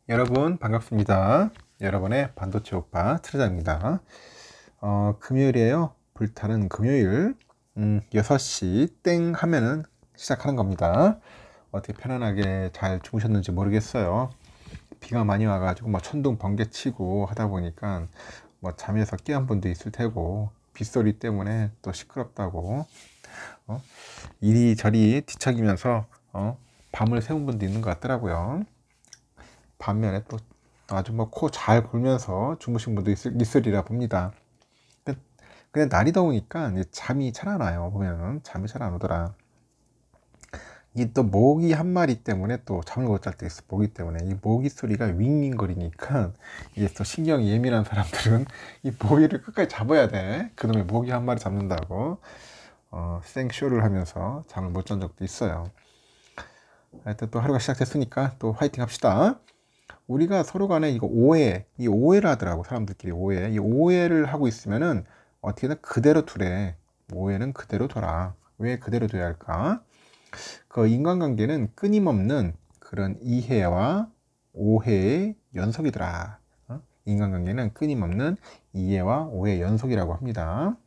여러분 반갑습니다. 여러분의 반도체 오빠 트레자입니다. 금요일이에요. 불타는 금요일 6시 땡 하면은 시작하는 겁니다. 어떻게 편안하게 잘 주무셨는지 모르겠어요. 비가 많이 와가지고 뭐 천둥 번개 치고 하다 보니까 뭐 잠에서 깨한 분도 있을 테고 빗소리 때문에 또 시끄럽다고 이리저리 뒤척이면서 밤을 새운 분도 있는 것 같더라고요. 반면에 또 아주 뭐 코 잘 골면서 주무신 분도 있으리라 봅니다. 근데 날이 더우니까 잠이 잘 안 와요. 보면 잠이 잘 안 오더라. 이 또 모기 한 마리 때문에 또 잠을 못 잘 때 있어. 모기 때문에 이 모기 소리가 윙윙거리니까 이게 또 신경이 예민한 사람들은 이 모기를 끝까지 잡아야 돼. 그놈의 모기 한 마리 잡는다고 생쇼를 하면서 잠을 못 잔 적도 있어요. 하여튼 또 하루가 시작됐으니까 또 화이팅 합시다. 우리가 서로 간에 이거 이 오해를 하더라고. 사람들끼리 이 오해를 하고 있으면은 어떻게든 그대로 두래. 오해는 그대로 둬라. 왜 그대로 둬야 할까? 그 인간관계는 끊임없는 그런 이해와 오해의 연속이더라. 인간관계는 끊임없는 이해와 오해의 연속이라고 합니다.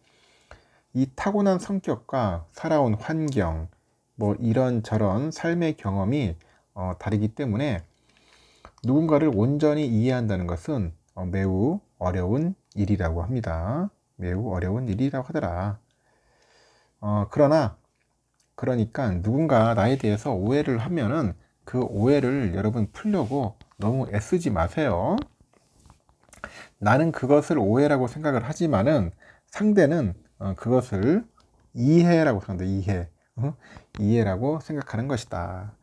이 타고난 성격과 살아온 환경, 뭐 이런저런 삶의 경험이 다르기 때문에 누군가를 온전히 이해한다는 것은 매우 어려운 일이라고 합니다. 매우 어려운 일이라고 하더라. 그러니까 누군가 나에 대해서 오해를 하면은 그 오해를 여러분 풀려고 너무 애쓰지 마세요. 나는 그것을 오해라고 생각을 하지만은 상대는 그것을 이해라고 생각한다. 이해라고 생각하는 것이다.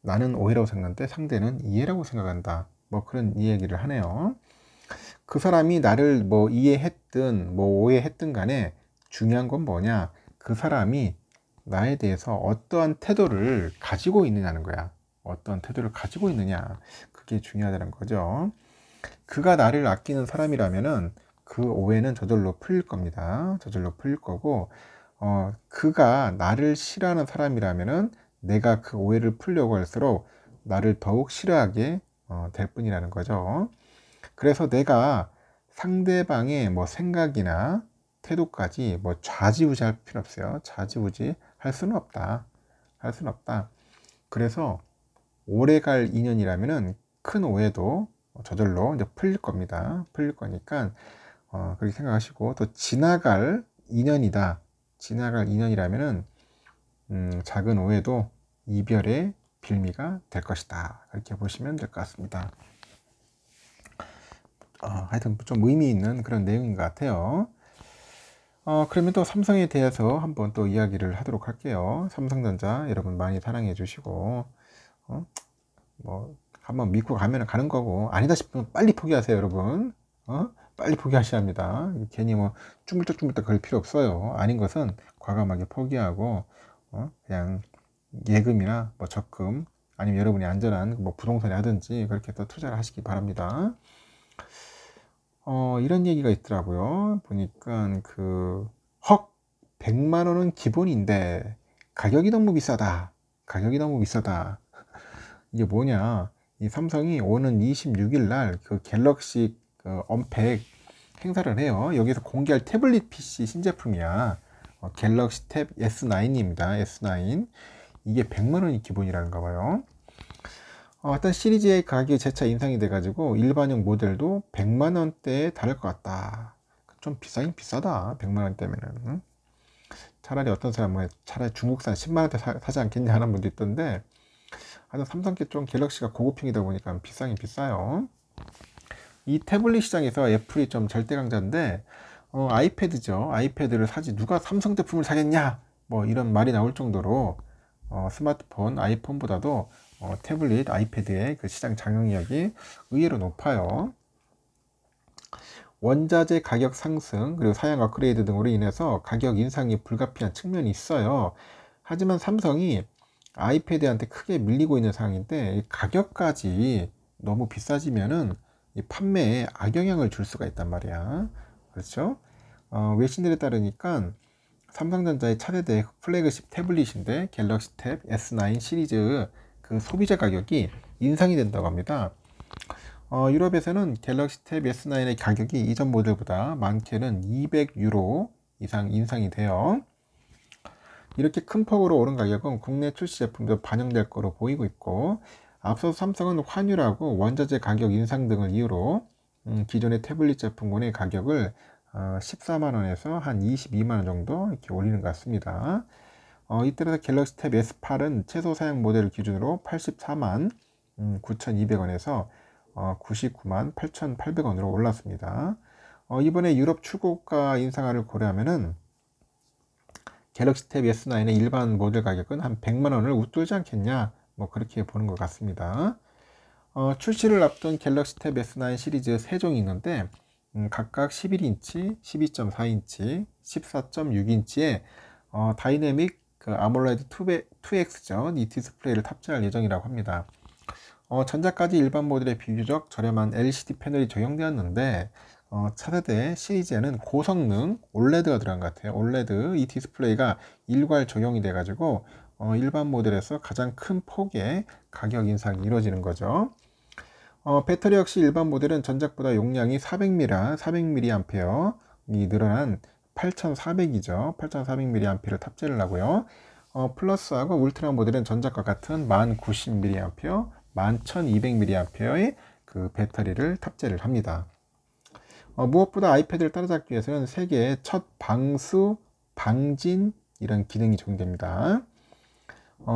나는 오해라고 생각하는데 상대는 이해라고 생각한다. 뭐 그런 이야기를 하네요. 그 사람이 나를 뭐 이해했든 뭐 오해했든 간에 중요한 건 뭐냐? 그 사람이 나에 대해서 어떠한 태도를 가지고 있느냐는 거야. 어떠한 태도를 가지고 있느냐. 그게 중요하다는 거죠. 그가 나를 아끼는 사람이라면은 그 오해는 저절로 풀릴 겁니다. 저절로 풀릴 거고, 그가 나를 싫어하는 사람이라면은 내가 그 오해를 풀려고 할수록 나를 더욱 싫어하게 될 뿐이라는 거죠. 그래서 내가 상대방의 뭐 생각이나 태도까지 뭐 좌지우지 할 필요 없어요. 좌지우지 할 수는 없다. 할 수는 없다. 그래서 오래갈 인연이라면은 큰 오해도 저절로 이제 풀릴 겁니다. 풀릴 거니까 그렇게 생각하시고, 또 지나갈 인연이다. 지나갈 인연이라면은 작은 오해도 이별의 빌미가 될 것이다. 이렇게 보시면 될 것 같습니다. 하여튼 좀 의미 있는 그런 내용인 것 같아요. 그러면 또 삼성에 대해서 한번 또 이야기를 하도록 할게요. 삼성전자 여러분 많이 사랑해 주시고, 뭐 한번 믿고 가면 가는 거고, 아니다 싶으면 빨리 포기하세요, 여러분. 빨리 포기하셔야 합니다. 괜히 뭐 쭈물떡쭈물떡 그럴 필요 없어요. 아닌 것은 과감하게 포기하고 그냥 예금이나 뭐 적금, 아니면 여러분이 안전한 뭐 부동산에 하든지 그렇게 또 투자를 하시기 바랍니다. 이런 얘기가 있더라고요. 보니까 100만 원은 기본인데 가격이 너무 비싸다. 가격이 너무 비싸다. 이게 뭐냐? 이 삼성이 오는 26일 날 그 갤럭시 언팩 행사를 해요. 여기서 공개할 태블릿 PC 신제품이야. 갤럭시 탭 S9입니다. S9. 이게 100만 원이 기본이라는가 봐요. 어떤 시리즈의 가격이 재차 인상이 돼가지고 일반형 모델도 100만 원대에 달할 것 같다. 좀 비싸긴 비싸다. 100만 원대면은. 차라리 어떤 사람은 차라리 중국산 10만 원대 사지 않겠냐 하는 분도 있던데, 하여튼 삼성께 좀 갤럭시가 고급형이다 보니까 비싸긴 비싸요. 이 태블릿 시장에서 애플이 좀 절대 강자인데, 아이패드죠. 아이패드를 사지 누가 삼성 제품을 사겠냐? 뭐 이런 말이 나올 정도로 스마트폰, 아이폰보다도 태블릿, 아이패드의 그 시장 장악력이 의외로 높아요. 원자재 가격 상승, 그리고 사양 업그레이드 등으로 인해서 가격 인상이 불가피한 측면이 있어요. 하지만 삼성이 아이패드한테 크게 밀리고 있는 상황인데, 가격까지 너무 비싸지면은 이 판매에 악영향을 줄 수가 있단 말이야. 그렇죠? 외신들에 따르니까 삼성전자의 차세대 플래그십 태블릿인데 갤럭시 탭 S9 시리즈 그 소비자 가격이 인상이 된다고 합니다. 유럽에서는 갤럭시 탭 S9의 가격이 이전 모델보다 많게는 200유로 이상 인상이 돼요. 이렇게 큰 폭으로 오른 가격은 국내 출시 제품도 반영될 거로 보이고 있고, 앞서 삼성은 환율하고 원자재 가격 인상 등을 이유로 기존의 태블릿 제품군의 가격을 14만원에서 한 22만원 정도 이렇게 올리는 것 같습니다. 이때라서 갤럭시 탭 S8은 최소 사양 모델을 기준으로 84만 9,200원에서 99만 8,800원으로 올랐습니다. 이번에 유럽 출고가 인상을 고려하면은 갤럭시 탭 S9의 일반 모델 가격은 한 100만원을 웃돌지 않겠냐, 뭐 그렇게 보는 것 같습니다. 출시를 앞둔 갤럭시 탭 S9 시리즈 3종이 있는데 각각 11인치, 12.4인치, 14.6인치의 다이내믹 아몰레드 2X죠. 이 디스플레이를 탑재할 예정이라고 합니다. 전작까지 일반 모델에 비교적 저렴한 LCD 패널이 적용되었는데 차세대 시리즈에는 고성능 OLED가 들어간 것 같아요. OLED 이 디스플레이가 일괄 적용이 돼 가지고 일반 모델에서 가장 큰 폭의 가격 인상이 이루어지는 거죠. 배터리 역시 일반 모델은 전작보다 용량이 400mAh이 늘어난 8400이죠. 8400mAh를 탑재를 하고요. 플러스하고 울트라 모델은 전작과 같은 1090mAh, 11200mAh의 그 배터리를 탑재를 합니다. 무엇보다 아이패드를 따라잡기 위해서는 세계의 첫 방수, 방진 이런 기능이 적용됩니다.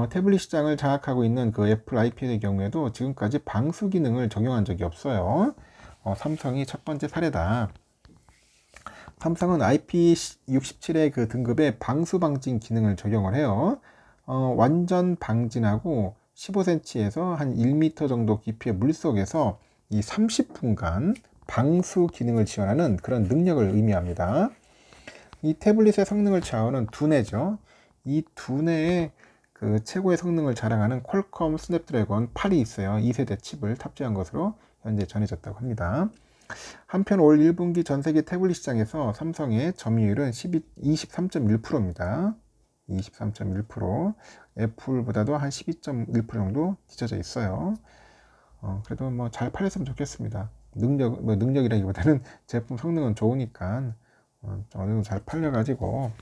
태블릿 시장을 장악하고 있는 그 애플 아이패드의 경우에도 지금까지 방수 기능을 적용한 적이 없어요. 삼성이 첫 번째 사례다. 삼성은 IP67의 그 등급의 방수 방진 기능을 적용을 해요. 완전 방진하고 15cm에서 한 1m 정도 깊이의 물속에서 이 30분간 방수 기능을 지원하는 그런 능력을 의미합니다. 이 태블릿의 성능을 좌우하는 두뇌죠. 이 두뇌의 그 최고의 성능을 자랑하는 퀄컴 스냅드래곤 8이 있어요. 2세대 칩을 탑재한 것으로 현재 전해졌다고 합니다. 한편 올 1분기 전세계 태블릿 시장에서 삼성의 점유율은 23.1%입니다. 23.1%. 애플보다도 한 12.1% 정도 뒤쳐져 있어요. 그래도 뭐 잘 팔렸으면 좋겠습니다. 능력이라기보다는 제품 성능은 좋으니까 어느 정도 잘 팔려가지고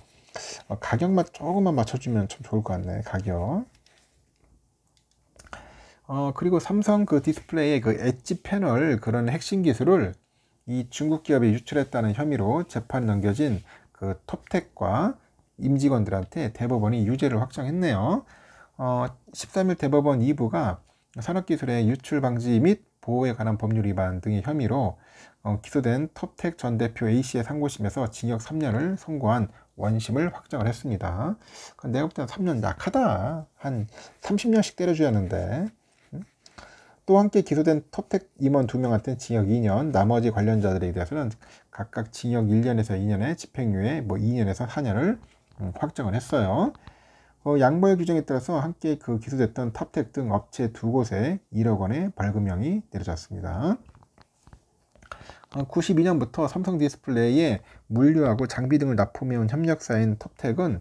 가격만 조금만 맞춰주면 참 좋을 것 같네. 가격. 그리고 삼성 그 디스플레이의 그 엣지 패널 그런 핵심 기술을 이 중국 기업이 유출했다는 혐의로 재판에 넘겨진 그 톱텍과 임직원들한테 대법원이 유죄를 확정했네요. 13일 대법원 2부가 산업기술의 유출 방지 및 보호에 관한 법률 위반 등의 혐의로 기소된 톱텍 전 대표 A씨의 상고심에서 징역 3년을 선고한 원심을 확정을 했습니다. 내가 볼 때는 3년 약하다. 한 30년씩 때려줘야 하는데. 또 함께 기소된 톱텍 임원 2명한테는 징역 2년, 나머지 관련자들에 대해서는 각각 징역 1년에서 2년에 집행유예 2년에서 4년을 확정을 했어요. 양보의 규정에 따라서 함께 그 기소됐던 톱텍 등 업체 2곳에 1억 원의 벌금형이 내려졌습니다. 92년부터 삼성 디스플레이에 물류하고 장비 등을 납품해온 협력사인 톱텍은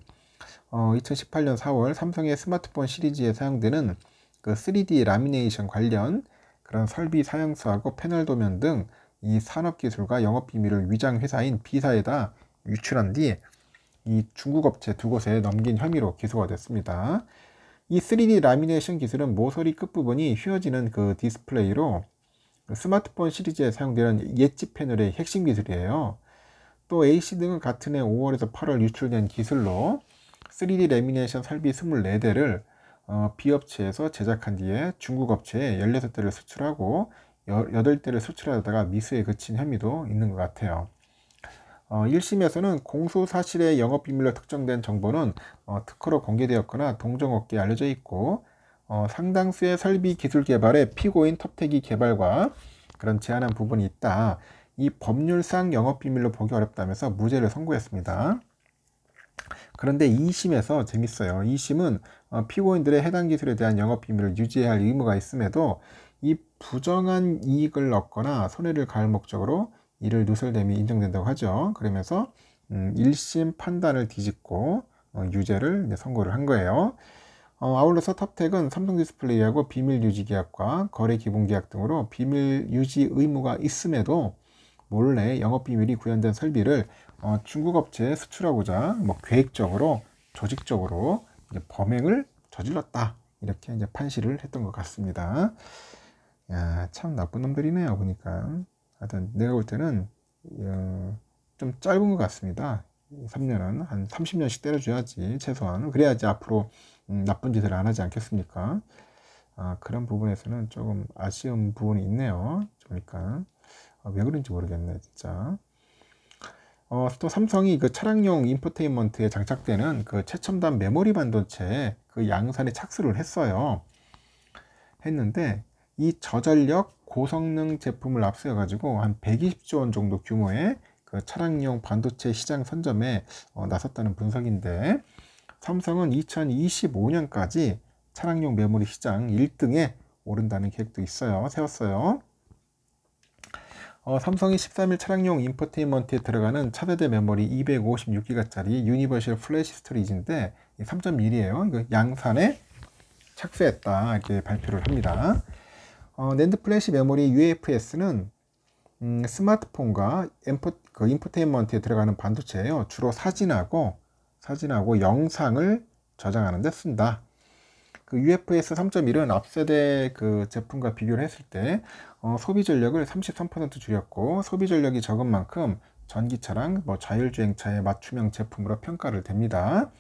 2018년 4월 삼성의 스마트폰 시리즈에 사용되는 그 3D 라미네이션 관련 그런 설비 사양수하고 패널 도면 등 이 산업기술과 영업비밀을 위장 회사인 B사에다 유출한 뒤 이 중국 업체 2곳에 넘긴 혐의로 기소가 됐습니다. 이 3D 라미네이션 기술은 모서리 끝부분이 휘어지는 그 디스플레이로 스마트폰 시리즈에 사용되는 엣지 패널의 핵심 기술이에요. 또 AC 등은 같은 해 5월에서 8월 유출된 기술로 3D 라미네이션 설비 24대를 B업체에서 제작한 뒤에 중국 업체에 16대를 수출하고 8대를 수출하다가 미수에 그친 혐의도 있는 것 같아요. 1심에서는 공소 사실의 영업비밀로 특정된 정보는 특허로 공개되었거나 동종업계에 알려져 있고 상당수의 설비 기술 개발에 피고인 톱텍이 개발과 그런 제한한 부분이 있다. 이 법률상 영업비밀로 보기 어렵다면서 무죄를 선고했습니다. 그런데 2심에서 재밌어요. 2심은 피고인들의 해당 기술에 대한 영업비밀을 유지해야 할 의무가 있음에도 이 부정한 이익을 얻거나 손해를 가할 목적으로 이를 누설됨이 인정된다고 하죠. 그러면서 1심 판단을 뒤집고 유죄를 선고를 한 거예요. 아울러서 탑텍은 삼성디스플레이하고 비밀 유지 계약과 거래 기본 계약 등으로 비밀 유지 의무가 있음에도 몰래 영업 비밀이 구현된 설비를 중국 업체에 수출하고자 뭐 계획적으로 조직적으로 이제 범행을 저질렀다, 이렇게 이제 판시를 했던 것 같습니다. 야, 참 나쁜 놈들이네요 보니까. 하여튼 내가 볼 때는 좀 짧은 것 같습니다. 3년은 한 30년씩 때려줘야지 최소한. 그래야지 앞으로 나쁜 짓을 안 하지 않겠습니까? 그런 부분에서는 조금 아쉬운 부분이 있네요. 그러니까 왜 그런지 모르겠네 진짜. 또 삼성이 그 차량용 인포테인먼트에 장착되는 그 최첨단 메모리 반도체에 그 양산에 착수를 했는데 이 저전력 고성능 제품을 앞세워 가지고 한 120조 원 정도 규모의 그 차량용 반도체 시장 선점에 나섰다는 분석인데, 삼성은 2025년까지 차량용 메모리 시장 1등에 오른다는 계획도 세웠어요. 삼성이 13일 차량용 인포테인먼트에 들어가는 차세대 메모리 256기가짜리 유니버셜 플래시 스토리지인데 3.1이에요. 이거 양산에 착수했다, 이렇게 발표를 합니다. 낸드 플래시 메모리 UFS는 스마트폰과 인포테인먼트에 들어가는 반도체예요. 주로 사진하고 영상을 저장하는 데 쓴다. 그 UFS 3.1은 앞세대 그 제품과 비교를 했을 때 소비 전력을 33% 줄였고, 소비 전력이 적은 만큼 전기차랑 뭐 자율주행차의 맞춤형 제품으로 평가를 됩니다.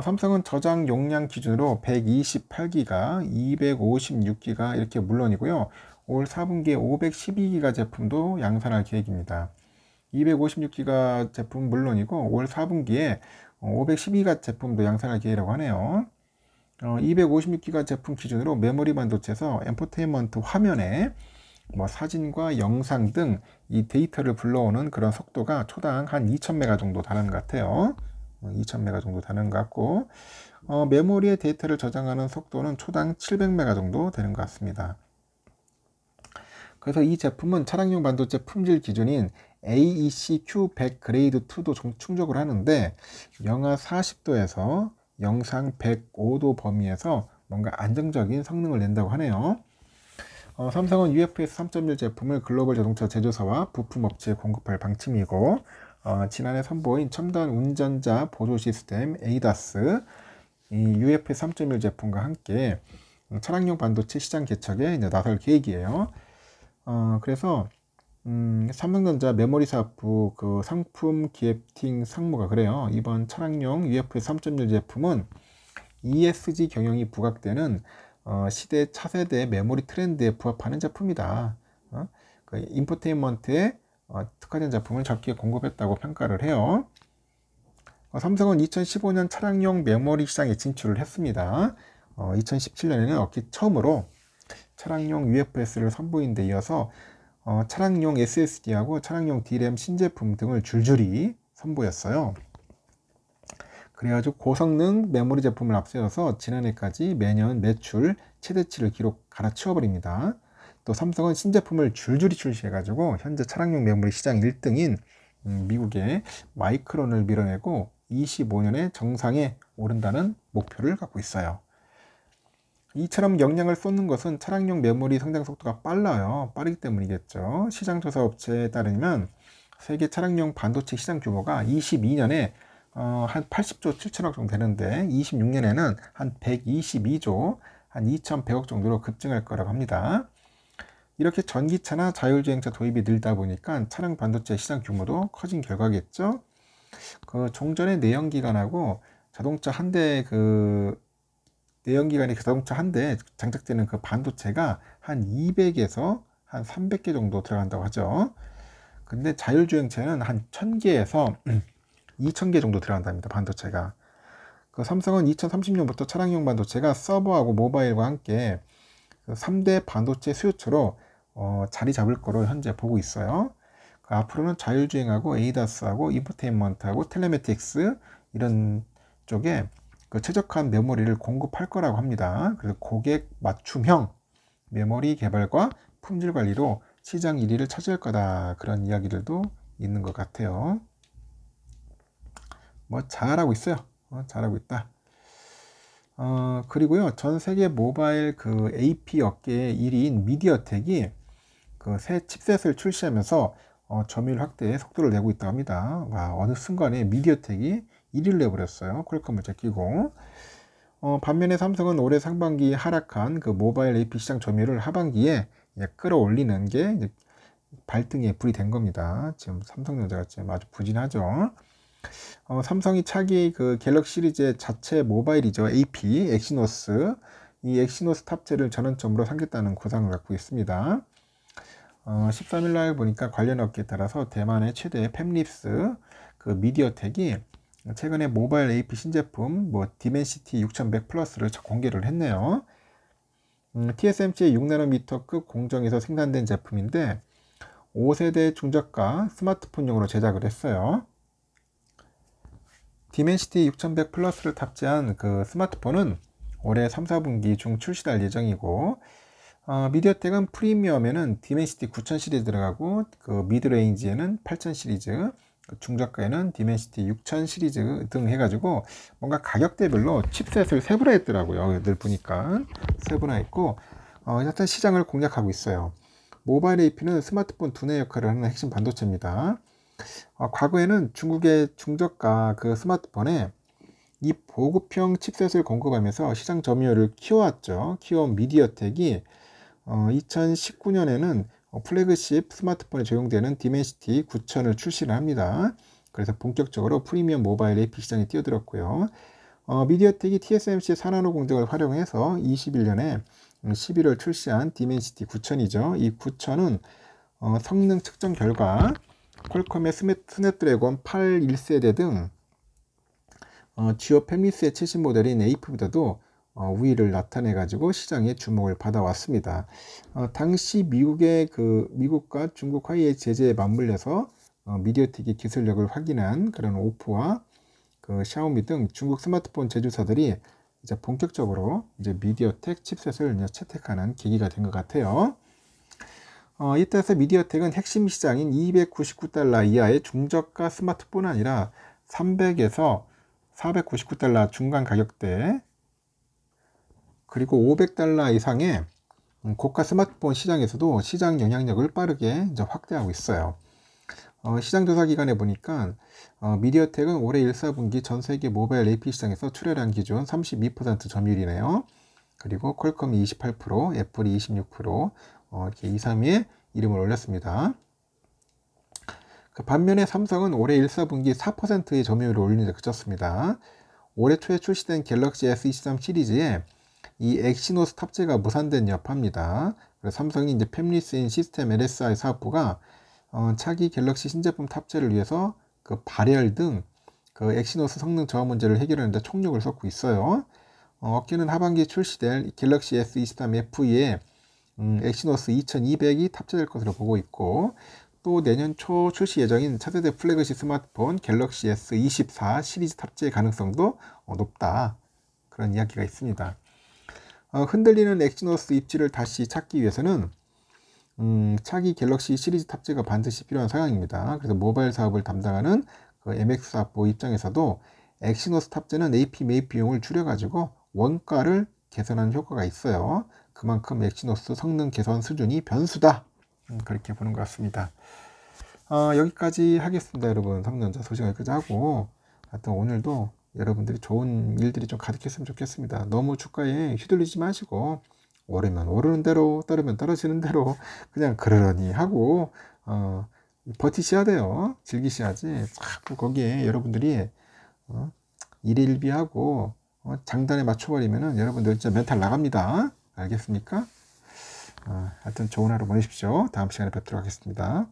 삼성은 저장 용량 기준으로 128기가, 256기가 이렇게 물론이고요. 올 4분기에 512기가 제품도 양산할 계획입니다. 256기가 제품 물론이고 올 4분기에 512기가 제품도 양산할 계획이라고 하네요. 256기가 제품 기준으로 메모리 반도체에서 엔포테인먼트 화면에 뭐 사진과 영상 등 이 데이터를 불러오는 그런 속도가 초당 한 2000메가 정도 다른 것 같아요. 2000메가 정도 되는 것 같고, 메모리에 데이터를 저장하는 속도는 초당 700메가 정도 되는 것 같습니다. 그래서 이 제품은 차량용 반도체 품질 기준인 AEC-Q100 그레이드 2도 충족을 하는데, 영하 40도에서 영상 105도 범위에서 뭔가 안정적인 성능을 낸다고 하네요. 삼성은 UFS 3.1 제품을 글로벌 자동차 제조사와 부품업체에 공급할 방침이고, 지난해 선보인 첨단 운전자 보조 시스템 ADAS, 이 UFS 3.1 제품과 함께 차량용 반도체 시장 개척에 이제 나설 계획이에요. 그래서 삼성전자 메모리 사업부 그 상품 기획팀 상무가 그래요. 이번 차량용 UFS 3.1 제품은 ESG 경영이 부각되는 시대 차세대 메모리 트렌드에 부합하는 제품이다. 그 인포테인먼트에 특화된 제품을 적게 공급했다고 평가를 해요. 삼성은 2015년 차량용 메모리 시장에 진출을 했습니다. 2017년에는 업계 처음으로 차량용 UFS를 선보인 데 이어서 차량용 SSD하고 차량용 DRAM 신제품 등을 줄줄이 선보였어요. 그래가지고 고성능 메모리 제품을 앞세워서 지난해까지 매년 매출 최대치를 갈아치워버립니다. 또 삼성은 신제품을 줄줄이 출시해가지고 현재 차량용 메모리 시장 1등인 미국의 마이크론을 밀어내고 25년에 정상에 오른다는 목표를 갖고 있어요. 이처럼 역량을 쏟는 것은 차량용 메모리 성장 속도가 빠르기 때문이겠죠. 시장조사 업체에 따르면 세계 차량용 반도체 시장 규모가 22년에 한 80조 7천억 정도 되는데 26년에는 한 122조 한 2,100억 정도로 급증할 거라고 합니다. 이렇게 전기차나 자율주행차 도입이 늘다 보니까 차량 반도체 시장 규모도 커진 결과겠죠. 그 종전의 내연기관하고 자동차 한 대 내연기관이 자동차 한 대에 장착되는 그 반도체가 한 200에서 한 300개 정도 들어간다고 하죠. 근데 자율주행차는 한 1000개에서 2000개 정도 들어간답니다, 반도체가. 그 삼성은 2030년부터 차량용 반도체가 서버하고 모바일과 함께 그 3대 반도체 수요처로 자리 잡을 거로 현재 보고 있어요. 그 앞으로는 자율주행하고 ADAS하고 인포테인먼트하고 텔레매틱스 이런 쪽에 그 최적화한 메모리를 공급할 거라고 합니다. 그래서 고객 맞춤형 메모리 개발과 품질 관리로 시장 1위를 차지할 거다, 그런 이야기들도 있는 것 같아요. 뭐 잘하고 있어요. 잘하고 있다. 그리고요, 전 세계 모바일 그 AP 업계의 1위인 미디어텍이 그 새 칩셋을 출시하면서 점유율 확대에 속도를 내고 있다고 합니다. 와, 어느 순간에 미디어텍이 1위를 내버렸어요. 퀄컴을 제끼고. 반면에 삼성은 올해 상반기 하락한 그 모바일 AP 시장 점유율을 하반기에 끌어올리는 게 이제 발등에 불이 된 겁니다. 지금 삼성전자가 지금 아주 부진하죠. 삼성이 차기 그 갤럭시 시리즈의 자체 모바일이죠. AP, 엑시노스. 이 엑시노스 탑재를 전원점으로 삼겠다는 구상을 갖고 있습니다. 13일날 보니까 관련 업계에 따라서 대만의 최대 팹립스 그 미디어텍이 최근에 모바일 AP 신제품 디멘시티 6100 플러스를 공개를 했네요. TSMC의 6나노미터급 공정에서 생산된 제품인데 5세대 중저가 스마트폰용으로 제작을 했어요. 디멘시티 6100 플러스를 탑재한 그 스마트폰은 올해 3, 4분기 중 출시할 예정이고, 미디어텍은 프리미엄에는 디멘시티 9000 시리즈 들어가고, 그 미드레인지에는 8000 시리즈, 중저가에는 디멘시티 6000 시리즈 등 해가지고 뭔가 가격대별로 칩셋을 세분화했더라고요. 늘 보니까 세분화했고, 하여튼 시장을 공략하고 있어요. 모바일 AP는 스마트폰 두뇌 역할을 하는 핵심 반도체입니다. 과거에는 중국의 중저가 그 스마트폰에 이 보급형 칩셋을 공급하면서 시장 점유율을 키워왔죠. 키워온 미디어텍이 2019년에는 플래그십 스마트폰에 적용되는 디멘시티 9000을 출시를 합니다. 그래서 본격적으로 프리미엄 모바일 AP 시장에 뛰어들었고요. 미디어텍이 TSMC의 4나노 공정을 활용해서 21년에 11월 출시한 디멘시티 9000이죠. 이 9000은 성능 측정 결과 퀄컴의 스냅드래곤 8 1세대 등 주요 팹리스의 최신 모델인 에이프보다도 우위를 나타내 가지고 시장에 주목을 받아왔습니다. 당시 미국과 중국 화이의 제재에 맞물려서 미디어텍의 기술력을 확인한 그런 오포와 그 샤오미 등 중국 스마트폰 제조사들이 이제 본격적으로 이제 미디어텍 칩셋을 채택하는 계기가 된 것 같아요. 이 따라서 미디어텍은 핵심 시장인 $299 이하의 중저가 스마트폰이 아니라 300에서 $499 중간 가격대 그리고 $500 이상의 고가 스마트폰 시장에서도 시장 영향력을 빠르게 이제 확대하고 있어요. 시장조사 기관에 보니까 미디어텍은 올해 1, 4분기 전 세계 모바일 AP 시장에서 출하량 기준 32% 점유율이네요. 그리고 퀄컴이 28%, 애플이 26%, 이렇게 2, 3위에 이름을 올렸습니다. 반면에 삼성은 올해 1, 4분기 4%의 점유율을 올리는 데 그쳤습니다. 올해 초에 출시된 갤럭시 S23 시리즈에 이 엑시노스 탑재가 무산된 여파입니다. 그래서 삼성이 이제 팹리스인 시스템 LSI 사업부가 차기 갤럭시 신제품 탑재를 위해서 그 발열 등 그 엑시노스 성능 저하 문제를 해결하는 데 총력을 쏟고 있어요. 업계는 하반기에 출시될 갤럭시 S23 FE에 엑시노스 2200이 탑재될 것으로 보고 있고, 또 내년 초 출시 예정인 차세대 플래그십 스마트폰 갤럭시 S24 시리즈 탑재 가능성도 높다. 그런 이야기가 있습니다. 흔들리는 엑시노스 입지를 다시 찾기 위해서는 차기 갤럭시 시리즈 탑재가 반드시 필요한 상황입니다. 그래서 모바일 사업을 담당하는 그 MX 사업부 입장에서도 엑시노스 탑재는 AP 매입 비용을 줄여가지고 원가를 개선하는 효과가 있어요. 그만큼 엑시노스 성능 개선 수준이 변수다. 그렇게 보는 것 같습니다. 여기까지 하겠습니다. 여러분, 삼성전자 소식은 여기까지 하고, 하여튼 오늘도 여러분들이 좋은 일들이 좀 가득했으면 좋겠습니다. 너무 주가에 휘둘리지 마시고 오르면 오르는 대로 떨어지면 떨어지는 대로 그냥 그러려니 하고 버티셔야 돼요. 즐기셔야지. 자꾸 거기에 여러분들이 일일비하고 장단에 맞춰버리면은 여러분들 진짜 멘탈 나갑니다. 알겠습니까? 하여튼 좋은 하루 보내십시오. 다음 시간에 뵙도록 하겠습니다.